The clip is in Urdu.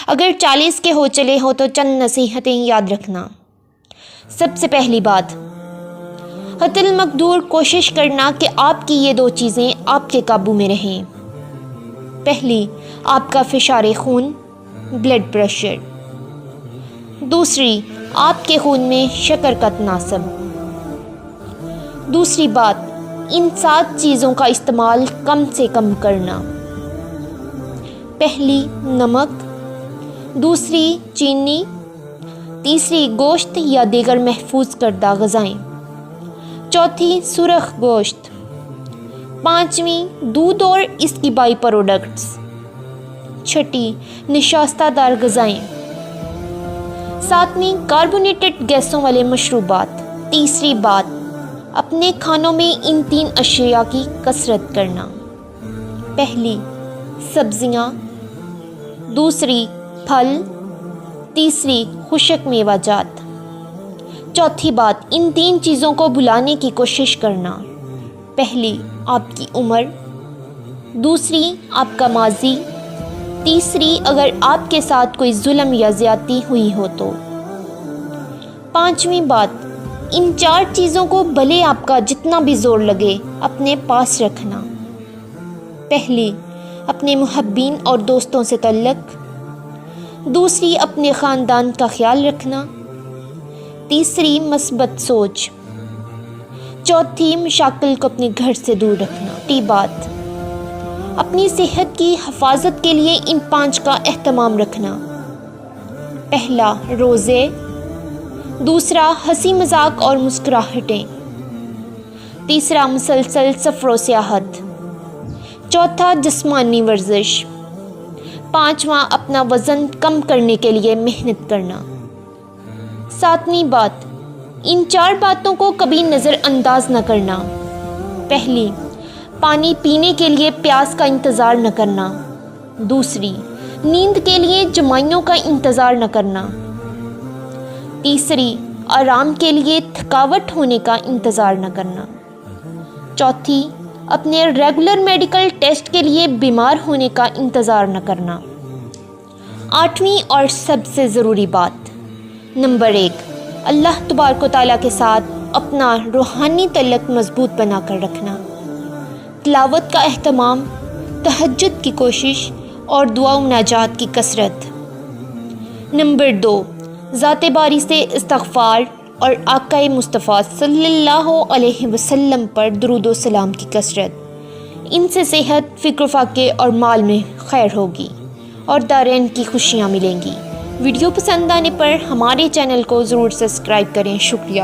اگر 40 کے ہو چلے ہو تو چند نصیحتیں یاد رکھنا۔ سب سے پہلی بات، حتی المقدور کوشش کرنا کہ آپ کی یہ 2 چیزیں آپ کے قابو میں رہیں۔ پہلی، آپ کا فشار خون، بلڈ پریشر۔ دوسری، آپ کے خون میں شکر کا تناسب۔ دوسری بات، ان 7 چیزوں کا استعمال کم سے کم کرنا۔ پہلی، نمک۔ دوسری، چینی۔ تیسری، گوشت یا دیگر محفوظ کردہ غذائیں۔ چوتھی، سرخ گوشت۔ پانچویں، دودھ اور اس کی بائی پروڈکٹس۔ چھٹی، نشاستہ دار غذائیں۔ ساتویں، کاربونیٹڈ گیسوں والے مشروبات۔ تیسری بات، اپنے کھانوں میں ان 3 اشیاء کی کثرت کرنا۔ پہلی، سبزیاں۔ دوسری، پھل۔ تیسری، خشک میوہ جات۔ چوتھی بات، ان 3 چیزوں کو بھلانے کی کوشش کرنا۔ پہلی، آپ کی عمر۔ دوسری، آپ کا ماضی۔ تیسری، اگر آپ کے ساتھ کوئی ظلم یا زیادتی ہوئی ہو تو۔ پانچویں بات، ان 4 چیزوں کو بھلے آپ کا جتنا بھی زور لگے اپنے پاس رکھنا۔ پہلی، اپنے محبین اور دوستوں سے تعلق۔ دوسری، اپنے خاندان کا خیال رکھنا۔ تیسری، مثبت سوچ۔ چوتھی، مشاکل کو اپنے گھر سے دور رکھنا۔ چھٹی بات، اپنی صحت کی حفاظت کے لیے ان 5 کا اہتمام رکھنا۔ پہلا، روزے۔ دوسرا، ہنسی مذاق اور مسکراہٹیں۔ تیسرا، مسلسل سفر و سیاحت۔ چوتھا، جسمانی ورزش۔ پانچواں، اپنا وزن کم کرنے کے لیے محنت کرنا۔ ساتویں بات، ان 4 باتوں کو کبھی نظر انداز نہ کرنا۔ پہلی، پانی پینے کے لیے پیاس کا انتظار نہ کرنا۔ دوسری، نیند کے لیے جمائیوں کا انتظار نہ کرنا۔ تیسری، آرام کے لیے تھکاوٹ ہونے کا انتظار نہ کرنا۔ چوتھی، اپنے ریگولر میڈیکل ٹیسٹ کے لیے بیمار ہونے کا انتظار نہ کرنا۔ 8ویں اور سب سے ضروری بات، نمبر 1، اللہ تبارک و تعالیٰ کے ساتھ اپنا روحانی تعلق مضبوط بنا کر رکھنا۔ تلاوت کا اہتمام، تہجد کی کوشش اور دعا و مناجات کی کثرت۔ نمبر 2، ذات باری سے استغفار اور آقا مصطفیٰ صلی اللہ علیہ وسلم پر درود و سلام کی کثرت۔ ان سے صحت، فکر و فاقے اور مال میں خیر ہوگی اور دارین کی خوشیاں ملیں گی۔ ویڈیو پسند آنے پر ہمارے چینل کو ضرور سبسکرائب کریں۔ شکریہ۔